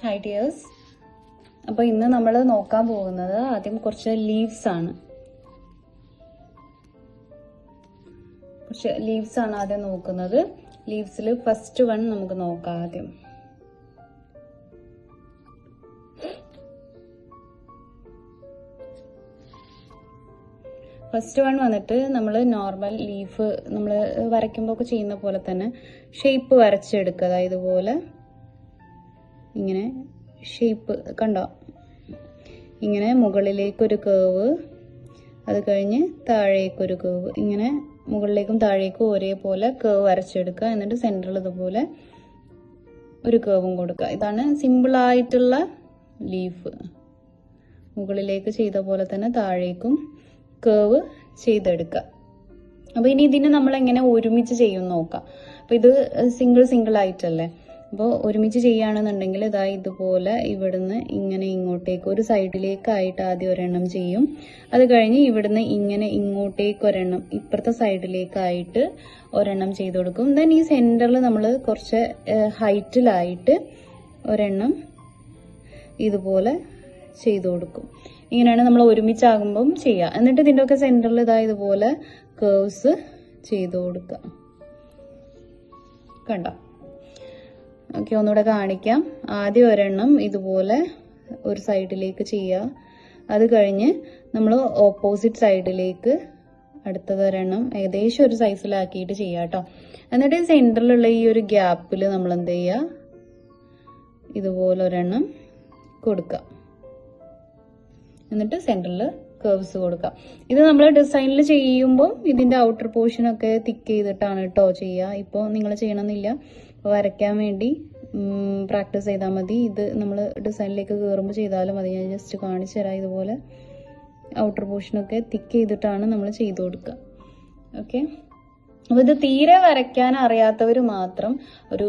Hi dears. അപ്പോൾ ഇന്ന് നമ്മൾ നോക്കാൻ പോകുന്നത് ആദ്യം കുറച്ച് ലീവ്സ് ആണ്. ആദ്യം നോക്കുന്നത്. ലീവ്സിൽ ഫസ്റ്റ് വൺ നമുക്ക് നോക്കാം ആദ്യം. ഫസ്റ്റ് വൺ വന്നിട്ട് നമ്മൾ നോർമൽ ലീഫ് നമ്മൾ വരയ്ക്കുമ്പോൾ ഒക്കെ ചെയ്യുന്ന പോലെ തന്നെ ഷേപ്പ് വരച്ചെടുക്കുക. അതായത് ഇതുപോലെ ഇങ്ങനെ ഷേപ്പ് കണ്ടോ, ഇങ്ങനെ മുകളിലേക്കൊരു കേവ്, അത് കഴിഞ്ഞ് താഴേക്കൊരു കേവ്, ഇങ്ങനെ മുകളിലേക്കും താഴേക്കും ഒരേപോലെ കേവ് വരച്ചെടുക്കുക. എന്നിട്ട് സെൻറ്ററിൽ ഇതുപോലെ ഒരു കേവും കൊടുക്കുക. ഇതാണ് സിമ്പിളായിട്ടുള്ള ലീഫ്. മുകളിലേക്ക് ചെയ്ത പോലെ തന്നെ താഴേക്കും കേവ് ചെയ്തെടുക്കുക. അപ്പോൾ ഇനി ഇതിനെ നമ്മൾ എങ്ങനെ ഒരുമിച്ച് ചെയ്യും നോക്കാം. അപ്പോൾ ഇത് സിംഗിൾ ആയിട്ടല്ലേ. അപ്പോൾ ഒരുമിച്ച് ചെയ്യുകയാണെന്നുണ്ടെങ്കിൽ ഇതാ ഇതുപോലെ ഇവിടുന്ന് ഇങ്ങനെ ഇങ്ങോട്ടേക്ക് ഒരു സൈഡിലേക്കായിട്ട് ആദ്യം ഒരെണ്ണം ചെയ്യും. അത് കഴിഞ്ഞ് ഇവിടുന്ന് ഇങ്ങനെ ഇങ്ങോട്ടേക്ക് ഒരെണ്ണം, ഇപ്പുറത്തെ സൈഡിലേക്കായിട്ട് ഒരെണ്ണം ചെയ്ത് കൊടുക്കും. ദെൻ ഈ സെൻറ്ററിൽ നമ്മൾ കുറച്ച് ഹൈറ്റിലായിട്ട് ഒരെണ്ണം ഇതുപോലെ ചെയ്ത് കൊടുക്കും. ഇങ്ങനെയാണ് നമ്മൾ ഒരുമിച്ചാകുമ്പം ചെയ്യുക. എന്നിട്ട് ഇതിൻ്റെ ഒക്കെ സെൻറ്ററിൽ ഇതാ ഇതുപോലെ കേവ്സ് ചെയ്ത് കൊടുക്കുക. കണ്ടോ? ഓക്കെ, ഒന്നുകൂടെ കാണിക്കാം. ആദ്യം ഒരെണ്ണം ഇതുപോലെ ഒരു സൈഡിലേക്ക് ചെയ്യുക. അത് കഴിഞ്ഞ് നമ്മൾ ഓപ്പോസിറ്റ് സൈഡിലേക്ക് അടുത്തത് ഒരെണ്ണം ഏകദേശം ഒരു സൈസിലാക്കിയിട്ട് ചെയ്യുക കേട്ടോ. എന്നിട്ട് സെൻറ്ററിലുള്ള ഈ ഒരു ഗ്യാപ്പിൽ നമ്മൾ എന്ത് ചെയ്യുക, ഇതുപോലെ ഒരെണ്ണം കൊടുക്കുക. എന്നിട്ട് സെൻറ്ററിൽ കേവ്സ് കൊടുക്കാം. ഇത് നമ്മൾ ഡിസൈനിൽ ചെയ്യുമ്പോൾ ഇതിൻ്റെ ഔട്ടർ പോർഷനൊക്കെ തിക്ക് ചെയ്തിട്ടാണ് കേട്ടോ ചെയ്യുക. ഇപ്പോൾ നിങ്ങൾ ചെയ്യണമെന്നില്ല, വരയ്ക്കാൻ വേണ്ടി പ്രാക്ടീസ് ചെയ്താൽ മതി. ഇത് നമ്മൾ ഡിസൈനിലേക്ക് കയറുമ്പോൾ ചെയ്താലും മതി. ഞാൻ ജസ്റ്റ് കാണിച്ചു തരാം. ഇതുപോലെ ഔട്ടർ പോർഷനൊക്കെ തിക്ക് ചെയ്തിട്ടാണ് നമ്മൾ ചെയ്ത് കൊടുക്കുക. ഓക്കെ, അപ്പോൾ ഇത് തീരെ വരയ്ക്കാൻ അറിയാത്തവർ മാത്രം ഒരു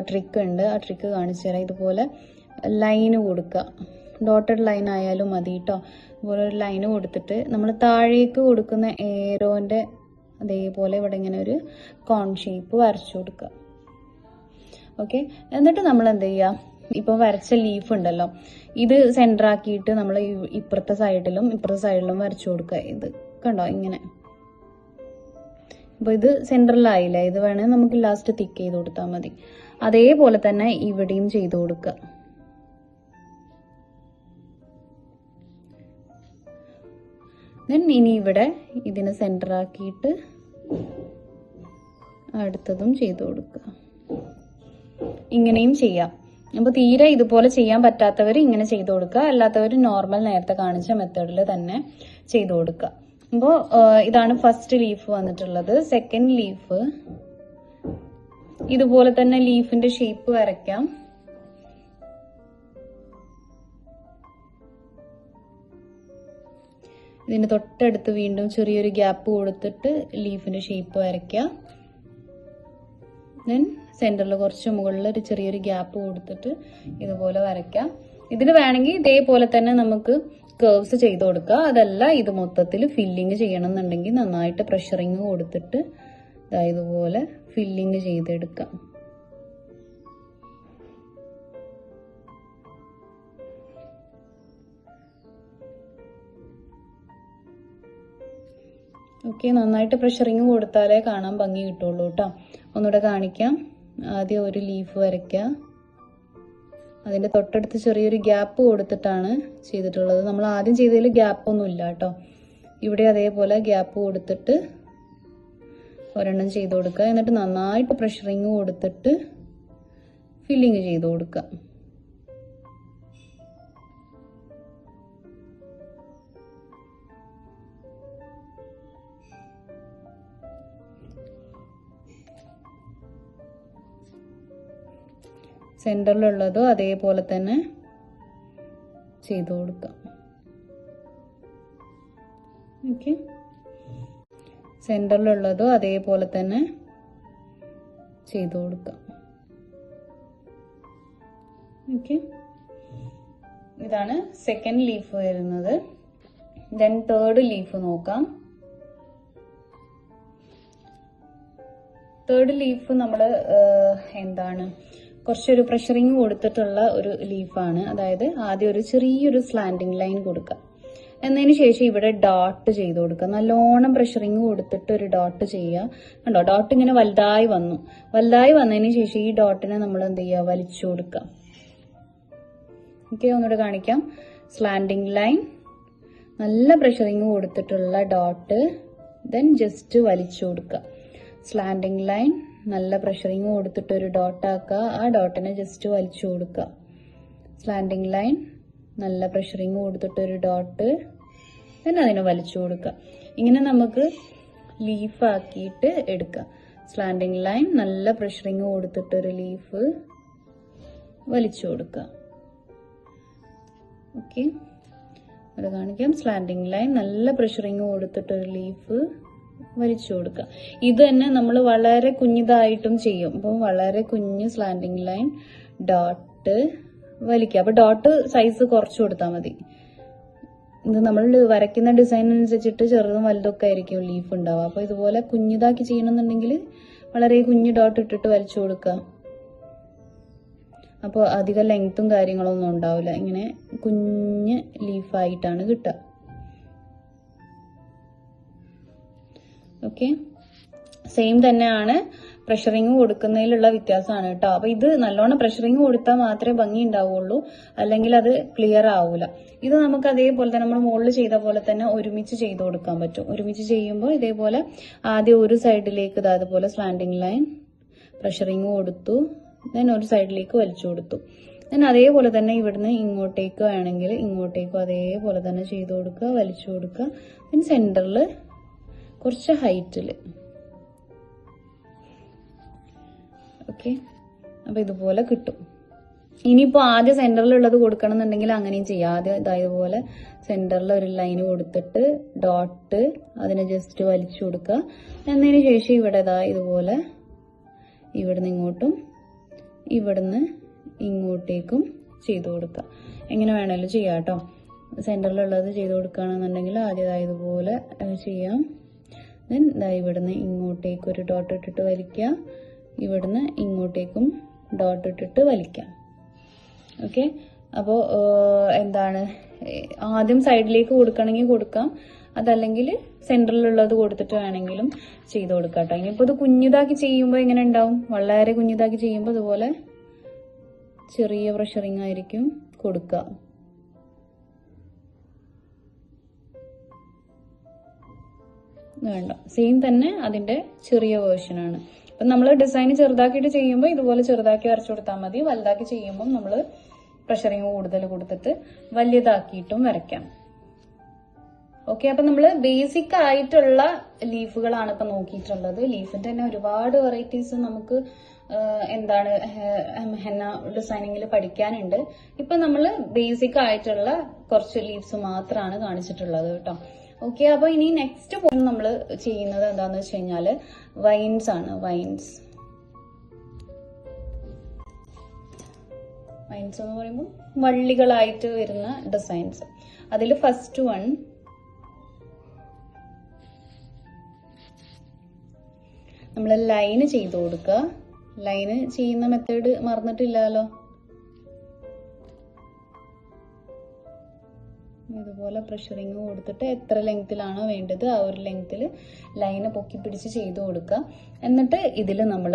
ട്രിക്ക് ഉണ്ട്. ആ ട്രിക്ക് കാണിച്ചു തരാം. ഇതുപോലെ ലൈന് കൊടുക്കുക. ഡോട്ടഡ് ലൈൻ ആയാലും മതി കേട്ടോ. അതുപോലെ ഒരു ലൈന് കൊടുത്തിട്ട് നമ്മൾ താഴേക്ക് കൊടുക്കുന്ന ഏരോൻ്റെ അതേപോലെ ഇവിടെ ഇങ്ങനെ ഒരു കോൺ ഷേപ്പ് വരച്ചു കൊടുക്കുക. ഓക്കെ, എന്നിട്ട് നമ്മൾ എന്ത് ചെയ്യുക, ഇപ്പോൾ വരച്ച ലീഫ് ഉണ്ടല്ലോ, ഇത് സെൻറ്റർ ആക്കിയിട്ട് നമ്മൾ ഇപ്പുറത്തെ സൈഡിലും വരച്ചു കൊടുക്കുക. ഇത് കണ്ടോ ഇങ്ങനെ. അപ്പോൾ ഇത് സെൻറ്ററിലായില്ല. ഇത് വേണമെങ്കിൽ നമുക്ക് ലാസ്റ്റ് തിക്ക് ചെയ്ത് കൊടുത്താൽ മതി. അതേപോലെ തന്നെ ഇവിടെയും ചെയ്ത് കൊടുക്കുക. ഇനി ഇവിടെ ഇതിനെ സെൻറ്റർ ആക്കിയിട്ട് അടുത്തതും ചെയ്ത് കൊടുക്കുക. ഇങ്ങനെയും ചെയ്യാം. അപ്പോൾ തീരെ ഇതുപോലെ ചെയ്യാൻ പറ്റാത്തവർ ഇങ്ങനെ ചെയ്ത് കൊടുക്കുക. അല്ലാത്തവർ നോർമൽ നേരത്തെ കാണിച്ച മെത്തേഡിൽ തന്നെ ചെയ്ത് കൊടുക്കുക. അപ്പോൾ ഇതാണ് ഫസ്റ്റ് ലീഫ് വന്നിട്ടുള്ളത്. സെക്കൻഡ് ലീഫ് ഇതുപോലെ തന്നെ ലീഫിന്റെ ഷേപ്പ് വരയ്ക്കാം. ഇതിന് തൊട്ടടുത്ത് വീണ്ടും ചെറിയൊരു ഗ്യാപ്പ് കൊടുത്തിട്ട് ലീഫിന്റെ ഷേപ്പ് വരയ്ക്കുക. ദെൻ സെൻറ്ററിൽ കുറച്ച് മുകളിൽ ഒരു ചെറിയൊരു ഗ്യാപ്പ് കൊടുത്തിട്ട് ഇതുപോലെ വരയ്ക്കാം. ഇതിന് വേണമെങ്കിൽ ഇതേപോലെ തന്നെ നമുക്ക് കേവ്സ് ചെയ്ത് കൊടുക്കുക. അതല്ല ഇത് മൊത്തത്തിൽ ഫില്ലിങ് ചെയ്യണം എന്നുണ്ടെങ്കിൽ നന്നായിട്ട് പ്രഷറിങ് കൊടുത്തിട്ട് ഇതുപോലെ ഫില്ലിങ് ചെയ്തെടുക്കാം. ഓക്കെ, നന്നായിട്ട് പ്രഷറിങ് കൊടുത്താലേ കാണാൻ ഭംഗി കിട്ടുള്ളൂ കേട്ടോ. ഒന്നുകൂടെ കാണിക്കാം. ആദ്യം ഒരു ലീഫ് വരയ്ക്കുക. അതിൻ്റെ തൊട്ടടുത്ത് ചെറിയൊരു ഗ്യാപ്പ് കൊടുത്തിട്ടാണ് ചെയ്തിട്ടുള്ളത്. നമ്മൾ ആദ്യം ചെയ്തതിൽ ഗ്യാപ്പൊന്നും ഇല്ല കേട്ടോ. ഇവിടെ അതേപോലെ ഗ്യാപ്പ് കൊടുത്തിട്ട് ഒരെണ്ണം ചെയ്ത് കൊടുക്കുക. എന്നിട്ട് നന്നായിട്ട് പ്രഷറിങ് കൊടുത്തിട്ട് ഫില്ലിങ് ചെയ്ത് കൊടുക്കുക. സെൻറ്ററിലുള്ളതോ അതേപോലെ തന്നെ ചെയ്ത് കൊടുക്കാം. ഓക്കെ, സെൻറ്ററിലുള്ളതോ അതേപോലെ തന്നെ ചെയ്ത് കൊടുക്കാം. ഓക്കെ, ഇതാണ് സെക്കൻഡ് ലീഫ് വരുന്നത്. ദെൻ തേർഡ് ലീഫ് നോക്കാം. തേർഡ് ലീഫ് നമ്മൾ എന്താണ് കുറച്ചൊരു പ്രഷറിങ് കൊടുത്തിട്ടുള്ള ഒരു ലീഫാണ്. അതായത് ആദ്യം ഒരു ചെറിയൊരു സ്ലാൻഡിങ് ലൈൻ കൊടുക്കുക. എന്നതിന് ശേഷം ഇവിടെ ഡോട്ട് ചെയ്ത് കൊടുക്കുക. നല്ലോണം പ്രഷറിങ് കൊടുത്തിട്ട് ഒരു ഡോട്ട് ചെയ്യുക. കണ്ടോ, ഡോട്ട് ഇങ്ങനെ വലുതായി വന്നു. വലുതായി വന്നതിന് ശേഷം ഈ ഡോട്ടിനെ നമ്മൾ എന്ത് ചെയ്യുക, വലിച്ചു കൊടുക്കുക. ഓക്കെ, ഒന്നുകൂടെ കാണിക്കാം. സ്ലാൻഡിങ് ലൈൻ, നല്ല പ്രഷറിങ് കൊടുത്തിട്ടുള്ള ഡോട്ട്, ദെൻ ജസ്റ്റ് വലിച്ചു കൊടുക്കുക. സ്ലാൻഡിങ് ലൈൻ, നല്ല പ്രഷറിങ് കൊടുത്തിട്ട് ഒരു ഡോട്ട് ആക്കുക. ആ ഡോട്ടിനെ ജസ്റ്റ് വലിച്ചു കൊടുക്കുക. സ്ലാൻഡിങ് ലൈൻ, നല്ല പ്രഷറിങ് കൊടുത്തിട്ട് ഒരു ഡോട്ട്, പിന്നെ അതിനെ വലിച്ചു കൊടുക്കുക. ഇങ്ങനെ നമുക്ക് ലീഫ് ആക്കിയിട്ട് എടുക്കാം. സ്ലാൻഡിങ് ലൈൻ, നല്ല പ്രഷറിങ് കൊടുത്തിട്ടൊരു ലീഫ് വലിച്ചു കൊടുക്കുക. ഓക്കെ, ഇവിടെ കാണിക്കാം. സ്ലാൻഡിങ് ലൈൻ, നല്ല പ്രഷറിങ് കൊടുത്തിട്ടൊരു ലീഫ് വലിച്ചു കൊടുക്കുക. ഇത് തന്നെ നമ്മൾ വളരെ കുഞ്ഞിതായിട്ടും ചെയ്യും. അപ്പോൾ വളരെ കുഞ്ഞ് സ്ലാൻഡിങ് ലൈൻ, ഡോട്ട് വലിക്കുക. അപ്പൊ ഡോട്ട് സൈസ് കുറച്ച് കൊടുത്താൽ മതി. ഇത് നമ്മൾ വരയ്ക്കുന്ന ഡിസൈൻ അനുസരിച്ചിട്ട് ചെറുതും വലുതൊക്കെ ആയിരിക്കും ലീഫ് ഉണ്ടാവുക. അപ്പൊ ഇതുപോലെ കുഞ്ഞിതാക്കി ചെയ്യണമെന്നുണ്ടെങ്കിൽ വളരെ കുഞ്ഞ് ഡോട്ട് ഇട്ടിട്ട് വലിച്ചു കൊടുക്കുക. അപ്പോൾ അധികം ലെങ്ത്തും കാര്യങ്ങളൊന്നും ഉണ്ടാവില്ല. ഇങ്ങനെ കുഞ്ഞ് ലീഫായിട്ടാണ് കിട്ടുക. ഓക്കെ, സെയിം തന്നെയാണ്. പ്രഷറിങ് കൊടുക്കുന്നതിലുള്ള വ്യത്യാസമാണ് കേട്ടോ. അപ്പൊ ഇത് നല്ലോണം പ്രഷറിങ് കൊടുത്താൽ മാത്രമേ ഭംഗി ഉണ്ടാവുള്ളൂ, അല്ലെങ്കിൽ അത് ക്ലിയർ ആവൂല. ഇത് നമുക്ക് അതേപോലെ തന്നെ നമ്മൾ മുകളിൽ ചെയ്ത പോലെ തന്നെ ഒരുമിച്ച് ചെയ്ത് കൊടുക്കാൻ പറ്റും. ഒരുമിച്ച് ചെയ്യുമ്പോൾ ഇതേപോലെ ആദ്യം ഒരു സൈഡിലേക്ക് അതുപോലെ സ്ലാൻഡിങ് ലൈൻ പ്രഷറിങ് കൊടുത്തു, ദെൻ ഒരു സൈഡിലേക്ക് വലിച്ചു കൊടുത്തു. ദെൻ അതേപോലെ തന്നെ ഇവിടുന്ന് ഇങ്ങോട്ടേക്ക് വേണമെങ്കിൽ ഇങ്ങോട്ടേക്കും അതേപോലെ തന്നെ ചെയ്ത് കൊടുക്കുക, വലിച്ചു കൊടുക്കുക. ദെൻ സെന്ററിൽ കുറച്ച് ഹൈറ്റിൽ. ഓക്കെ, അപ്പൊ ഇതുപോലെ കിട്ടും. ഇനിയിപ്പോ ആദ്യം സെന്ററിലുള്ളത് കൊടുക്കണം എന്നുണ്ടെങ്കിൽ അങ്ങനെയും ചെയ്യാം. ആദ്യം ഇതേപോലെ സെന്ററിൽ ഒരു ലൈൻ കൊടുത്തിട്ട് ഡോട്ട്, അതിനെ ജസ്റ്റ് വലിച്ചു കൊടുക്കുക. എന്നതിന് ശേഷം ഇവിടെ ഇതുപോലെ ഇവിടുന്ന് ഇങ്ങോട്ടും ഇവിടുന്ന് ഇങ്ങോട്ടേക്കും ചെയ്ത് കൊടുക്കുക. എങ്ങനെ വേണേലും ചെയ്യാം കേട്ടോ. സെന്ററിലുള്ളത് ചെയ്ത് കൊടുക്കുകയാണെന്നുണ്ടെങ്കിൽ ആദ്യം ഇതുപോലെ ചെയ്യാം. ദെൻ ഇവിടുന്ന് ഇങ്ങോട്ടേക്ക് ഒരു ഡോട്ട് ഇട്ടിട്ട് വലിക്കുക, ഇവിടുന്ന് ഇങ്ങോട്ടേക്കും ഡോട്ട് ഇട്ടിട്ട് വലിക്കാം. ഓക്കെ, അപ്പോൾ എന്താണ്, ആദ്യം സൈഡിലേക്ക് കൊടുക്കണമെങ്കിൽ കൊടുക്കാം, അതല്ലെങ്കിൽ സെന്ററിലുള്ളത് കൊടുത്തിട്ട് വേണമെങ്കിലും ചെയ്ത് കൊടുക്കാം കേട്ടോ. ഇനിയിപ്പോൾ ഇത് കുഞ്ഞിതാക്കി ചെയ്യുമ്പോൾ എങ്ങനെ ഉണ്ടാവും, വളരെ കുഞ്ഞിതാക്കി ചെയ്യുമ്പോൾ ഇതുപോലെ ചെറിയ പ്രഷറിങ് ആയിരിക്കും കൊടുക്കുക. വേണ്ട, സെയിം തന്നെ അതിന്റെ ചെറിയ വേർഷനാണ്. അപ്പം നമ്മൾ ഡിസൈൻ ചെറുതാക്കിയിട്ട് ചെയ്യുമ്പോൾ ഇതുപോലെ ചെറുതാക്കി വരച്ചു കൊടുത്താൽ മതി. വലുതാക്കി ചെയ്യുമ്പോൾ നമ്മൾ പ്രഷറിങ് കൂടുതൽ കൊടുത്തിട്ട് വലിയതാക്കിയിട്ടും വരയ്ക്കാം. ഓക്കെ, അപ്പൊ നമ്മൾ ബേസിക് ആയിട്ടുള്ള ലീഫുകളാണ് ഇപ്പൊ നോക്കിയിട്ടുള്ളത്. ലീഫിന്റെ തന്നെ ഒരുപാട് വെറൈറ്റീസ് നമുക്ക് എന്താണ് ഹെന്ന ഡിസൈനിങ്ങിൽ പഠിക്കാനുണ്ട്. ഇപ്പൊ നമ്മൾ ബേസിക് ആയിട്ടുള്ള കുറച്ച് ലീവ്സ് മാത്രമാണ് കാണിച്ചിട്ടുള്ളത് കേട്ടോ. ഓക്കെ, അപ്പൊ ഇനി നെക്സ്റ്റ് പോയിന്റ് നമ്മൾ ചെയ്യുന്നത് എന്താന്ന് വെച്ച് കഴിഞ്ഞാല് വൈൻസ് ആണ്. വൈൻസ് എന്ന് പറയുമ്പോൾ വള്ളികളായിട്ട് വരുന്ന ഡിസൈൻസ്. അതിൽ ഫസ്റ്റ് വൺ നമ്മൾ ലൈന് ചെയ്ത് കൊടുക്കുക. ലൈന് ചെയ്യുന്ന മെത്തേഡ് മറന്നിട്ടില്ലല്ലോ. ഇതുപോലെ പ്രഷറിങ് കൊടുത്തിട്ട് എത്ര ലെങ്ത്തിലാണോ വേണ്ടത് ആ ഒരു ലെങ്ത്തിൽ ലൈന് പൊക്കി പിടിച്ച് ചെയ്ത് കൊടുക്കുക. എന്നിട്ട് ഇതിൽ നമ്മൾ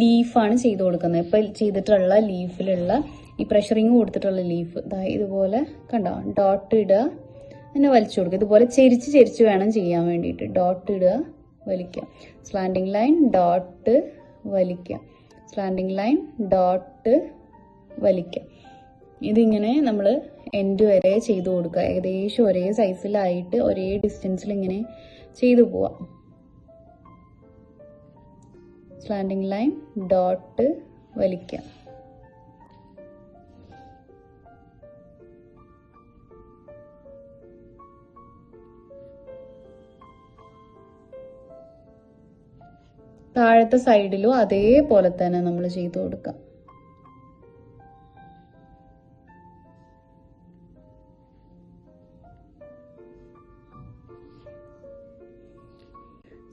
ലീഫാണ് ചെയ്ത് കൊടുക്കുന്നത്. ഇപ്പൊ ചെയ്തിട്ടുള്ള ലീഫിലുള്ള ഈ പ്രഷറിങ് കൊടുത്തിട്ടുള്ള ലീഫ് ഇതുപോലെ കണ്ടോ, ഡോട്ട് ഇടുക, പിന്നെ വലിച്ചു കൊടുക്കുക. ഇതുപോലെ ചെരിച്ച് വേണം ചെയ്യാൻ വേണ്ടിയിട്ട്. ഡോട്ട് ഇടുക, വലിക്കുക, സ്ലാൻഡിങ് ലൈൻ, ഡോട്ട്, വലിക്കുക, സ്ലാൻഡിങ് ലൈൻ, ഡോട്ട്, വലിക്കുക. ഇതിങ്ങനെ നമ്മൾ എൻഡ് വരെ ചെയ്ത് കൊടുക്കുക. ഏകദേശം ഒരേ സൈസിലായിട്ട് ഒരേ ഡിസ്റ്റൻസിൽ ഇങ്ങനെ ചെയ്തു പോവാം. സ്ലാൻഡിങ് ലൈൻ, ഡോട്ട്, വലിക്കുക. താഴത്തെ സൈഡിലും അതേപോലെ തന്നെ നമ്മൾ ചെയ്തു കൊടുക്കാം.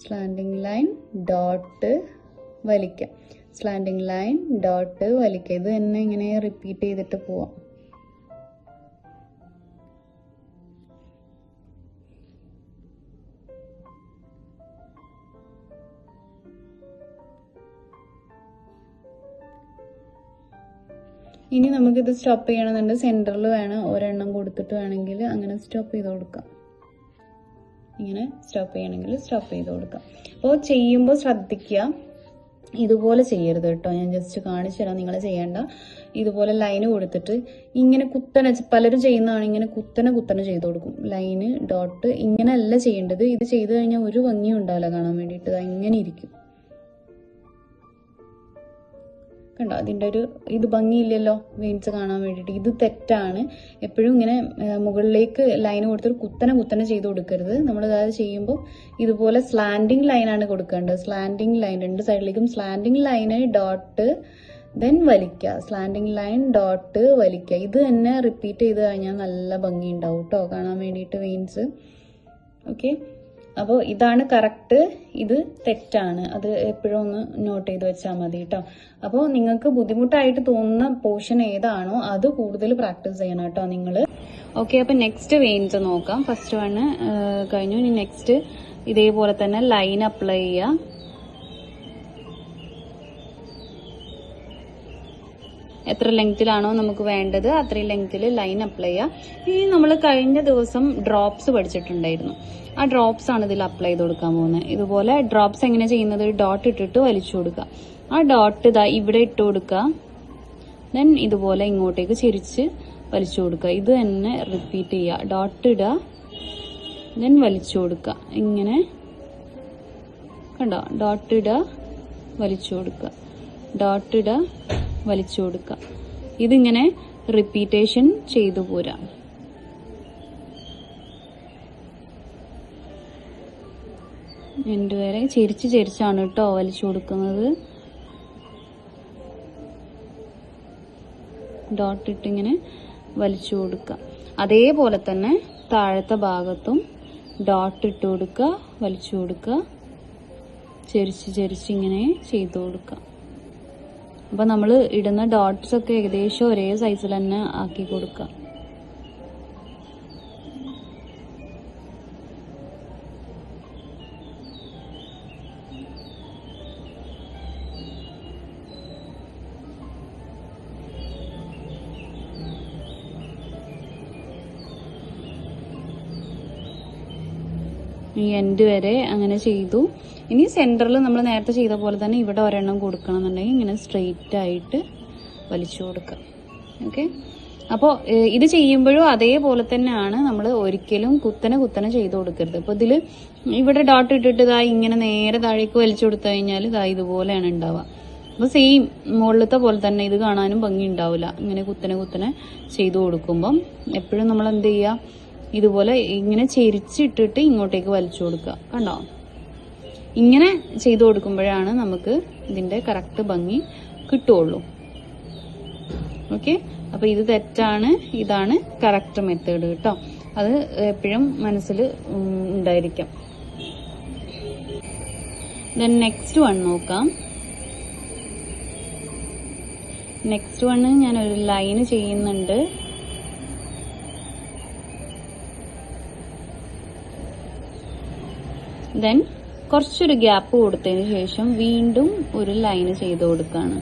സ്ലാൻഡിങ് ലൈൻ, ഡോട്ട്, വലിക്കാം, സ്ലാൻഡിങ് ലൈൻ ഡോട്ട് വലിക്കുക. ഇത് തന്നെ ഇങ്ങനെ റിപ്പീറ്റ് ചെയ്തിട്ട് പോവാം. ഇനി നമുക്കിത് സ്റ്റോപ്പ് ചെയ്യണമെന്നുണ്ട്, സെൻറ്ററിൽ വേണം ഒരെണ്ണം കൊടുത്തിട്ട് വേണമെങ്കിൽ അങ്ങനെ സ്റ്റോപ്പ് ചെയ്ത് കൊടുക്കാം. ഇങ്ങനെ സ്റ്റോപ്പ് ചെയ്യണമെങ്കിൽ സ്റ്റോപ്പ് ചെയ്ത് കൊടുക്കാം. അപ്പോൾ ചെയ്യുമ്പോൾ ശ്രദ്ധിക്കുക, ഇതുപോലെ ചെയ്യരുത് കേട്ടോ. ഞാൻ ജസ്റ്റ് കാണിച്ചു തരാം, നിങ്ങൾ ചെയ്യേണ്ട. ഇതുപോലെ ലൈന് കൊടുത്തിട്ട് ഇങ്ങനെ കുത്തനെ, പലരും ചെയ്യുന്നതാണ് ഇങ്ങനെ കുത്തനെ ചെയ്ത് കൊടുക്കും. ലൈന് ഡോട്ട് ഇങ്ങനെയല്ല ചെയ്യേണ്ടത്. ഇത് ചെയ്ത് കഴിഞ്ഞാൽ ഒരു ഭംഗിയും ഉണ്ടാവില്ല കാണാൻ വേണ്ടിയിട്ട്. ഇങ്ങനെ ഇരിക്കും കണ്ടോ. അതിൻ്റെ ഇത് ഭംഗിയില്ലല്ലോ വെയിൻസ് കാണാൻ വേണ്ടിയിട്ട്. ഇത് തെറ്റാണ്. എപ്പോഴും ഇങ്ങനെ മുകളിലേക്ക് ലൈൻ കൊടുത്തിട്ട് കുത്തനെ ചെയ്ത് കൊടുക്കരുത്. നമ്മൾ അതായത് ചെയ്യുമ്പോൾ ഇതുപോലെ സ്ലാൻഡിങ് ലൈനാണ് കൊടുക്കേണ്ടത്. സ്ലാൻഡിങ് ലൈൻ രണ്ട് സൈഡിലേക്കും സ്ലാൻഡിങ് ലൈന് ഡോട്ട് ദെൻ വലിക്കുക. സ്ലാൻഡിങ് ലൈൻ ഡോട്ട് വലിക്കുക. ഇത് തന്നെ റിപ്പീറ്റ് ചെയ്ത് കഴിഞ്ഞാൽ നല്ല ഭംഗി ഉണ്ടാവും കേട്ടോ കാണാൻ വേണ്ടിയിട്ട് വെയിൻസ്. ഓക്കെ, അപ്പോൾ ഇതാണ് കറക്റ്റ്, ഇത് തെറ്റാണ്. അത് എപ്പോഴും ഒന്ന് നോട്ട് ചെയ്ത് വെച്ചാൽ മതി കേട്ടോ. അപ്പോൾ നിങ്ങൾക്ക് ബുദ്ധിമുട്ടായിട്ട് തോന്നുന്ന പോർഷൻ ഏതാണോ അത് കൂടുതൽ പ്രാക്ടീസ് ചെയ്യണം കേട്ടോ നിങ്ങൾ. ഓക്കെ, അപ്പോൾ നെക്സ്റ്റ് വെയിൻസ് നോക്കാം. ഫസ്റ്റ് വണ് കഴിഞ്ഞു. ഇനി നെക്സ്റ്റ് ഇതേപോലെ തന്നെ ലൈൻ അപ്ലൈ ചെയ്യുക. എത്ര ലെങ്ത്തിലാണോ നമുക്ക് വേണ്ടത് അത്രയും ലെങ്ത്തിൽ ലൈൻ അപ്ലൈ ചെയ്യുക. ഇനി നമ്മൾ കഴിഞ്ഞ ദിവസം ഡ്രോപ്സ് പഠിച്ചിട്ടുണ്ടായിരുന്നു. ആ ഡ്രോപ്സ് ആണ് ഇതിൽ അപ്ലൈ ചെയ്ത് കൊടുക്കാൻ പോകുന്നത്. ഇതുപോലെ ഡ്രോപ്സ് എങ്ങനെ ചെയ്യുന്നത്, ഡോട്ട് ഇട്ടിട്ട് വലിച്ചു കൊടുക്കുക. ആ ഡോട്ട് ഇതാ ഇവിടെ ഇട്ട് കൊടുക്കുക. ദെൻ ഇതുപോലെ ഇങ്ങോട്ടേക്ക് ചെരിച്ച് വലിച്ചു കൊടുക്കുക. ഇത് തന്നെ റിപ്പീറ്റ് ചെയ്യുക. ഡോട്ട് ഇടുക, ദെൻ വലിച്ചു കൊടുക്കുക. ഇങ്ങനെ കണ്ടോ, ഡോട്ട് ഇടുക, വലിച്ചു കൊടുക്കുക, ഡോട്ട് ഇടുക, വലിച്ചു കൊടുക്കുക. ഇതിങ്ങനെ റിപ്പീറ്റേഷൻ ചെയ്തു പോരാ. എൻഡ് വരെ ചെരിച്ചാണ് കേട്ടോ വലിച്ചു കൊടുക്കുന്നത്. ഡോട്ട് ഇട്ടിങ്ങനെ വലിച്ചു കൊടുക്കുക. അതേപോലെ തന്നെ താഴത്തെ ഭാഗത്തും ഡോട്ട് ഇട്ട് കൊടുക്കുക, വലിച്ചു കൊടുക്കുക, ചെരിച്ച് ഇങ്ങനെ ചെയ്തു കൊടുക്കുക. അപ്പൊ നമ്മൾ ഇടുന്ന ഡോട്ട്സ് ഒക്കെ ഏകദേശം ഒരേ സൈസിൽ തന്നെ ആക്കി കൊടുക്കുക. ഈ എൻഡ് വരെ അങ്ങനെ ചെയ്തു. ഇനി സെന്ററിൽ നമ്മൾ നേരത്തെ ചെയ്ത പോലെ തന്നെ ഇവിടെ ഒരെണ്ണം കൊടുക്കണം എന്നുണ്ടെങ്കിൽ ഇങ്ങനെ സ്ട്രെയിറ്റ് ആയിട്ട് വലിച്ചു കൊടുക്കുക. ഓക്കെ, അപ്പോൾ ഇത് ചെയ്യുമ്പോഴും അതേപോലെ തന്നെയാണ്. നമ്മൾ ഒരിക്കലും കുത്തനെ ചെയ്ത് കൊടുക്കരുത്. അപ്പോൾ ഇതിൽ ഇവിടെ ഡോട്ട് ഇട്ടിട്ട് ഇതാ ഇങ്ങനെ നേരെ താഴേക്ക് വലിച്ചു കൊടുത്തു കഴിഞ്ഞാൽ ഇതാ ഇതുപോലെയാണ് ഉണ്ടാവുക. അപ്പോൾ സെയിം മുകളിലത്തെ പോലെ തന്നെ ഇത് കാണാനും ഭംഗി ഉണ്ടാവില്ല. ഇങ്ങനെ കുത്തനെ ചെയ്തു കൊടുക്കുമ്പം എപ്പോഴും നമ്മൾ എന്ത് ചെയ്യുക, ഇതുപോലെ ഇങ്ങനെ ചെരിച്ചിട്ടിട്ട് ഇങ്ങോട്ടേക്ക് വലിച്ചു കൊടുക്കുക. കണ്ടോ, ഇങ്ങനെ ചെയ്തു കൊടുക്കുമ്പോഴാണ് നമുക്ക് ഇതിന്റെ കറക്റ്റ് ഭംഗി കിട്ടുള്ളൂ. ഓക്കെ, അപ്പൊ ഇത് തെറ്റാണ്, ഇതാണ് കറക്റ്റ് മെത്തേഡ് കേട്ടോ. അത് എപ്പോഴും മനസ്സിൽ ഉണ്ടായിരിക്കാം. ദെൻ നെക്സ്റ്റ് വൺ നോക്കാം. നെക്സ്റ്റ് വണ് ഞാൻ ഒരു ലൈന് ചെയ്യുന്നുണ്ട്. ദെൻ കുറച്ചൊരു ഗ്യാപ്പ് കൊടുത്തതിന് ശേഷം വീണ്ടും ഒരു ലൈന് ചെയ്ത് കൊടുക്കുകയാണ്.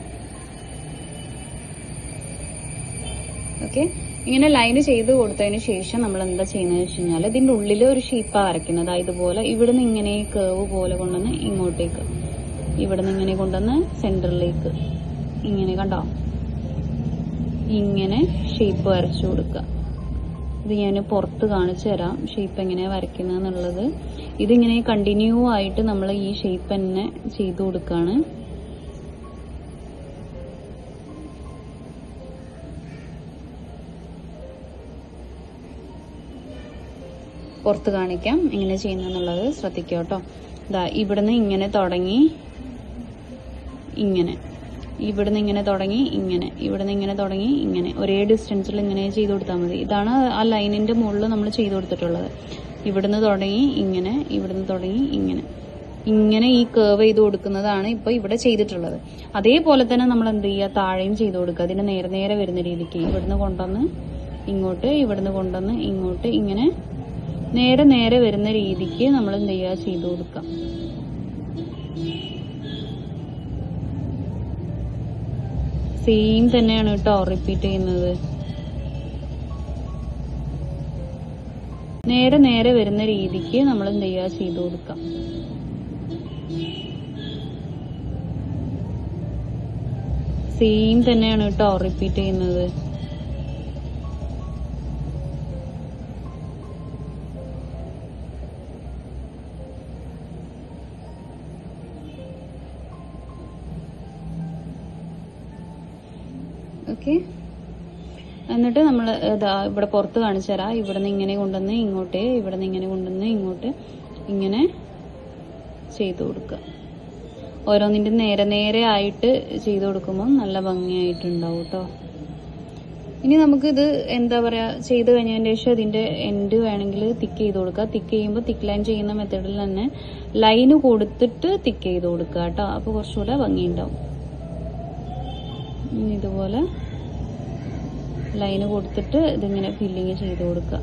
ഓക്കെ, ഇങ്ങനെ ലൈന് ചെയ്ത് കൊടുത്തതിന് ശേഷം നമ്മൾ എന്താ ചെയ്യുന്നത് വെച്ച് കഴിഞ്ഞാൽ ഇതിന്റെ ഉള്ളിൽ ഒരു ഷേപ്പാണ് വരയ്ക്കുന്നത്. ഇതുപോലെ ഇവിടുന്ന് ഇങ്ങനെ കേവ് പോലെ കൊണ്ടുവന്ന് ഇങ്ങോട്ടേക്ക്, ഇവിടുന്ന് ഇങ്ങനെ കൊണ്ടുവന്ന് സെന്ററിലേക്ക് ഇങ്ങനെ കണ്ടോ, ഇങ്ങനെ ഷേപ്പ് വരച്ചു കൊടുക്കുക. ഇത് ഞാൻ പുറത്ത് കാണിച്ചു തരാം ഷേപ്പ് എങ്ങനെയാണ് വരയ്ക്കുന്നത് എന്നുള്ളത്. ഇതിങ്ങനെ കണ്ടിന്യൂ ആയിട്ട് നമ്മൾ ഈ ഷേപ്പ് തന്നെ ചെയ്തു കൊടുക്കുകയാണ്. പുറത്ത് കാണിക്കാം എങ്ങനെ ചെയ്യുന്നെന്നുള്ളത് ശ്രദ്ധിക്കുക കേട്ടോ. ഇതാ ഇവിടുന്ന് ഇങ്ങനെ തുടങ്ങി ഇങ്ങനെ, ഇവിടുന്ന് ഇങ്ങനെ തുടങ്ങി ഇങ്ങനെ, ഇവിടുന്ന് ഇങ്ങനെ തുടങ്ങി ഇങ്ങനെ, ഒരേ ഡിസ്റ്റൻസിൽ ഇങ്ങനെ ചെയ്ത് കൊടുത്താൽ മതി. ഇതാണ് ആ ലൈനിന്റെ മുകളിൽ നമ്മൾ ചെയ്ത് കൊടുത്തിട്ടുള്ളത്. ഇവിടുന്ന് തുടങ്ങി ഇങ്ങനെ, ഇവിടുന്ന് തുടങ്ങി ഇങ്ങനെ. ഇങ്ങനെ ഈ കേർവ് ചെയ്ത് കൊടുക്കുന്നതാണ് ഇപ്പൊ ഇവിടെ ചെയ്തിട്ടുള്ളത്. അതേപോലെ തന്നെ നമ്മൾ എന്ത് ചെയ്യുക, താഴെയും ചെയ്ത് കൊടുക്കുക. അതിന് നേരെ നേരെ വരുന്ന രീതിക്ക് ഇവിടുന്ന് കൊണ്ടുവന്ന് ഇങ്ങോട്ട്, ഇവിടുന്ന് കൊണ്ടുവന്ന് ഇങ്ങോട്ട്, ഇങ്ങനെ നേരെ നേരെ വരുന്ന രീതിക്ക് നമ്മൾ എന്ത് ചെയ്യുക, ചെയ്ത് കൊടുക്കാം. സെയിം തന്നെയാണ് കേട്ടോ റിപ്പീറ്റ് ചെയ്യുന്നത്. നേരെ നേരെ വരുന്ന രീതിക്ക് നമ്മൾ എന്ത് ചെയ്യുക, ചെയ്ത് കൊടുക്കാം. സെയിം തന്നെയാണ് കേട്ടോ റിപ്പീറ്റ് ചെയ്യുന്നത്. ഓക്കെ, എന്നിട്ട് നമ്മൾ ഇവിടെ പുറത്ത് കാണിച്ചു തരാം. ഇവിടെ നിന്ന് ഇങ്ങനെ കൊണ്ടുവന്ന് ഇങ്ങോട്ട്, ഇവിടെ നിന്ന് ഇങ്ങനെ കൊണ്ടുവന്ന് ഇങ്ങോട്ട്, ഇങ്ങനെ ചെയ്തു കൊടുക്കുക. ഓരോന്നിൻ്റെ നേരെ നേരെ ആയിട്ട് ചെയ്തു കൊടുക്കുമ്പോൾ നല്ല ഭംഗിയായിട്ടുണ്ടാവും കേട്ടോ. ഇനി നമുക്കിത് എന്താ പറയുക, ചെയ്ത് കഴിഞ്ഞതിന് ശേഷം ഇതിൻ്റെ എൻഡ് വേണമെങ്കിൽ തിക്ക് ചെയ്ത് കൊടുക്കുക. തിക്ക് ചെയ്യുമ്പോൾ തിക്ക് ലൈൻ ചെയ്യുന്ന മെത്തേഡിൽ തന്നെ ലൈന് കൊടുത്തിട്ട് തിക്ക് ചെയ്ത് കൊടുക്കുക കേട്ടോ. അപ്പോൾ കുറച്ചുകൂടെ ഭംഗിയുണ്ടാവും. ഇതുപോലെ ലൈന് കൊടുത്തിട്ട് ഇതിങ്ങനെ ഫില്ലിങ് ചെയ്ത് കൊടുക്കുക.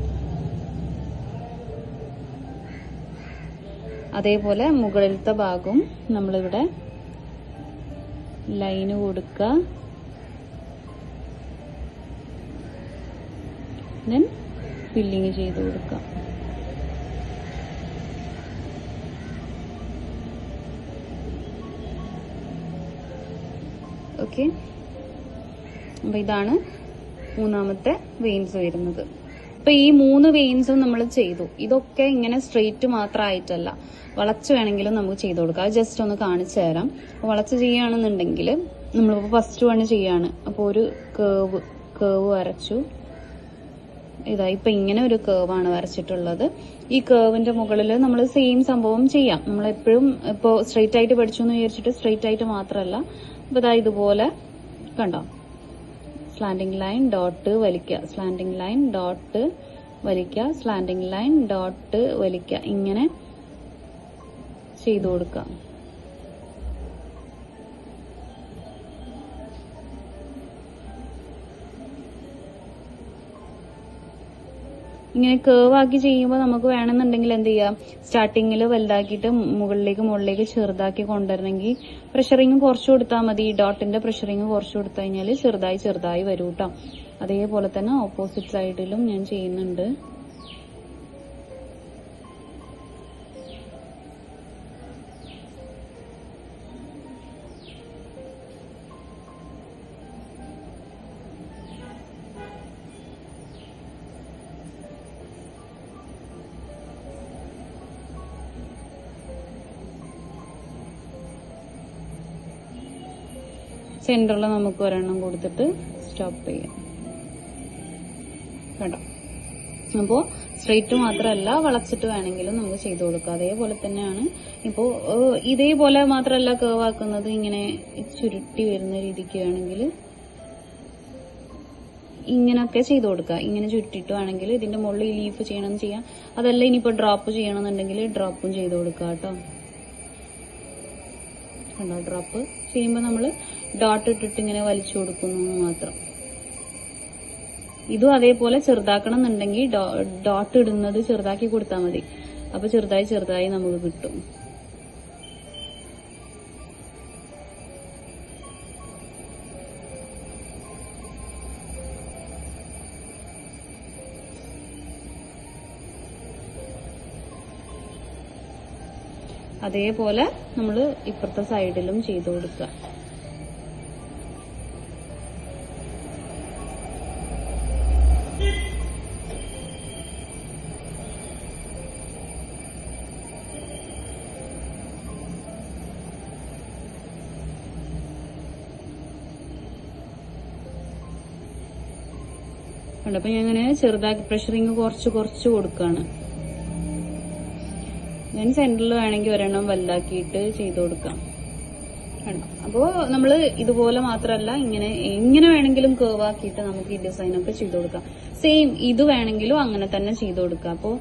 അതേപോലെ മുകളിലത്തെ ഭാഗവും നമ്മളിവിടെ ലൈന് കൊടുക്കുക. ദെൻ ഫില്ലിങ് ചെയ്ത് കൊടുക്കുക. ഓക്കെ, അപ്പൊ ഇതാണ് മൂന്നാമത്തെ വെയിൻസ് വരുന്നത്. അപ്പൊ ഈ 3 വെയിൻസും നമ്മൾ ചെയ്തു. ഇതൊക്കെ ഇങ്ങനെ സ്ട്രെയിറ്റ് മാത്രമായിട്ടല്ല, വളച്ച് വേണമെങ്കിലും നമുക്ക് ചെയ്ത് കൊടുക്കാം. അത് ജസ്റ്റ് ഒന്ന് കാണിച്ചു തരാം. വളച്ച് ചെയ്യുകയാണെന്നുണ്ടെങ്കിൽ നമ്മളിപ്പോൾ ഫസ്റ്റ് വൺ ചെയ്യാണ്. അപ്പോൾ ഒരു കേവ് വരച്ചു. ഇതാ ഇപ്പൊ ഇങ്ങനെ ഒരു കേവാണ് വരച്ചിട്ടുള്ളത്. ഈ കേവിന്റെ മുകളിൽ നമ്മൾ സെയിം സംഭവം ചെയ്യാം. നമ്മളെപ്പോഴും ഇപ്പോൾ സ്ട്രെയിറ്റ് ആയിട്ട് പഠിച്ചു എന്ന് വിചാരിച്ചിട്ട് സ്ട്രെയിറ്റ് ആയിട്ട് മാത്രമല്ല. അപ്പൊ ഇതാ ഇതുപോലെ കണ്ടോ, സ്ലാൻഡിങ് ലൈൻ ഡോട്ട് വലിക്കുക, സ്ലാൻഡിങ് ലൈൻ ഡോട്ട് വലിക്കുക, സ്ലാൻഡിങ് ലൈൻ ഡോട്ട് വലിക്കുക, ഇങ്ങനെ ചെയ്തു കൊടുക്കാം. ഇങ്ങനെ കേവ് ആക്കി ചെയ്യുമ്പോൾ നമുക്ക് വേണമെന്നുണ്ടെങ്കിൽ എന്ത് ചെയ്യാം, സ്റ്റാർട്ടിങ്ങിൽ വലുതാക്കിയിട്ട് മുകളിലേക്ക് ചെറുതാക്കി കൊണ്ടുവരണമെങ്കിൽ പ്രഷറിങ് കുറച്ച് കൊടുത്താൽ മതി. ഡോട്ടിന്റെ പ്രഷറിങ് കുറച്ച് കൊടുത്തു കഴിഞ്ഞാൽ ചെറുതായി വരും കേട്ടോ. അതേപോലെ തന്നെ ഓപ്പോസിറ്റ് സൈഡിലും ഞാൻ ചെയ്യുന്നുണ്ട്. സെന്ററിൽ നമുക്ക് ഒരെണ്ണം കൊടുത്തിട്ട് സ്റ്റോപ്പ് ചെയ്യാം കേട്ടോ. അപ്പോൾ സ്ട്രെയിറ്റ് മാത്രമല്ല, വളച്ചിട്ട് വേണമെങ്കിലും നമുക്ക് ചെയ്ത് കൊടുക്കാം. അതേപോലെ തന്നെയാണ് ഇപ്പോൾ ഇതേപോലെ മാത്രമല്ല കേവ് ആക്കുന്നത്, ഇങ്ങനെ ചുരുട്ടി വരുന്ന രീതിക്ക് വേണമെങ്കിൽ ഇങ്ങനെയൊക്കെ ചെയ്ത് കൊടുക്കുക. ഇങ്ങനെ ചുരുട്ടിട്ട് വേണമെങ്കിൽ ഇതിന്റെ മുകളിൽ ലീഫ് ചെയ്യണമെന്ന് ചെയ്യാം. അതല്ല ഇനിയിപ്പോൾ ഡ്രോപ്പ് ചെയ്യണമെന്നുണ്ടെങ്കിൽ ഡ്രോപ്പും ചെയ്ത് കൊടുക്കുക കേട്ടോ. കണ്ടോ, ഡ്രോപ്പ് ചെയ്യുമ്പോൾ നമ്മൾ ഡോട്ട് ഇട്ടിട്ട് ഇങ്ങനെ വലിച്ചു കൊടുക്കുന്നു മാത്രം. ഇതും അതേപോലെ ചെറുതാക്കണം എന്നുണ്ടെങ്കിൽ ഡോട്ട് ഇടുന്നത് ചെറുതാക്കി കൊടുത്താൽ മതി. അപ്പൊ ചെറുതായി നമുക്ക് കിട്ടും. അതേപോലെ നമ്മൾ ഇപ്പുറത്തെ സൈഡിലും ചെയ്തു കൊടുക്കുക. അപ്പൊ ഞാൻ ഇങ്ങനെ ചെറുതാക്കി പ്രഷറിങ് കുറച്ച് കൊടുക്കാണ്. ഞാൻ സെന്ററിൽ വേണമെങ്കിൽ ഒരെണ്ണം വലുതാക്കിയിട്ട് ചെയ്ത് കൊടുക്കാം. അപ്പോൾ നമ്മൾ ഇതുപോലെ മാത്രമല്ല, ഇങ്ങനെ വേണമെങ്കിലും കേർവ് ആക്കിയിട്ട് നമുക്ക് ഈ ഡിസൈനൊക്കെ ചെയ്ത് കൊടുക്കാം. സെയിം ഇത് വേണമെങ്കിലും അങ്ങനെ തന്നെ ചെയ്ത് കൊടുക്കാം. അപ്പോൾ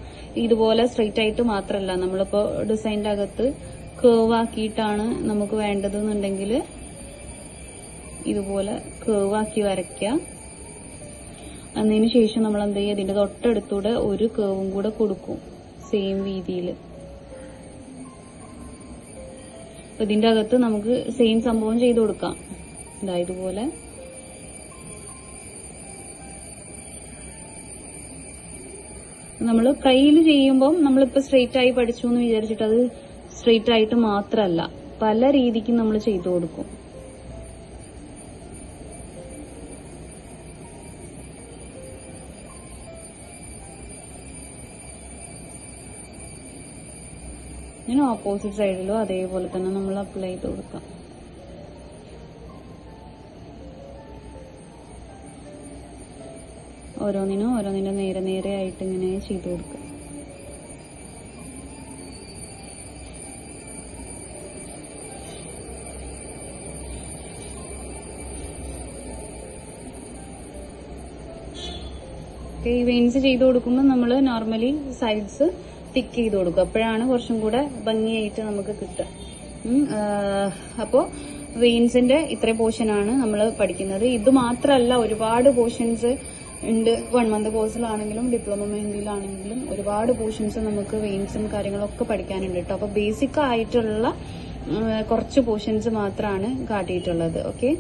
ഇതുപോലെ സ്ട്രെയിറ്റ് ആയിട്ട് മാത്രമല്ല, നമ്മളിപ്പോൾ ഡിസൈനിന്റെ അകത്ത് കേവ് ആക്കിയിട്ടാണ് നമുക്ക് വേണ്ടതെന്നുണ്ടെങ്കിൽ ഇതുപോലെ കേവ് ആക്കി വരയ്ക്കുക. അതിന് ശേഷം നമ്മൾ എന്ത് ചെയ്യുക, ഇതിന്റെ തൊട്ടടുത്തൂടെ ഒരു കേവും കൂടെ കൊടുക്കും സെയിം രീതിയിൽ. ഇതിന്റെ അകത്ത് നമുക്ക് സെയിം സംഭവം ചെയ്ത് കൊടുക്കാം. ഇതുപോലെ നമ്മൾ കയ്യിൽ ചെയ്യുമ്പം നമ്മളിപ്പോ സ്ട്രെയിറ്റ് ആയി പഠിച്ചു എന്ന് വിചാരിച്ചിട്ട് അത് സ്ട്രെയിറ്റ് ആയിട്ട് മാത്രമല്ല, പല രീതിക്കും നമ്മൾ ചെയ്തു കൊടുക്കും. ഇങ്ങനെ ഓപ്പോസിറ്റ് സൈഡിലും അതേപോലെ തന്നെ നമ്മൾ അപ്ലൈ ചെയ്ത് കൊടുക്കാം. ഓരോന്നിനും നേരെ ആയിട്ട് ഇങ്ങനെ ചെയ്തു കൊടുക്കുക. ഈ വെയിൻസ് ചെയ്ത് കൊടുക്കുമ്പോൾ നമ്മൾ നോർമലി സൈഡ്സ് തിക്ക് ചെയ്ത് കൊടുക്കും. അപ്പോഴാണ് കുറച്ചും കൂടെ ഭംഗിയായിട്ട് നമുക്ക് കിട്ടുക. അപ്പോൾ വെയിൻസിന്റെ ഇത്രയും പോർഷനാണ് നമ്മൾ പഠിക്കുന്നത്. ഇത് മാത്രമല്ല, ഒരുപാട് പോർഷൻസ് ഉണ്ട്. 1 മന്ത് കോഴ്സിലാണെങ്കിലും ഡിപ്ലോമ മെഹന്തിയിലാണെങ്കിലും ഒരുപാട് പോർഷൻസ് നമുക്ക് വെയിൻസും കാര്യങ്ങളൊക്കെ പഠിക്കാനുണ്ട് കേട്ടോ. അപ്പോൾ ബേസിക് ആയിട്ടുള്ള കുറച്ച് പോർഷൻസ് മാത്രമാണ് കാട്ടിയിട്ടുള്ളത്. ഓക്കെ.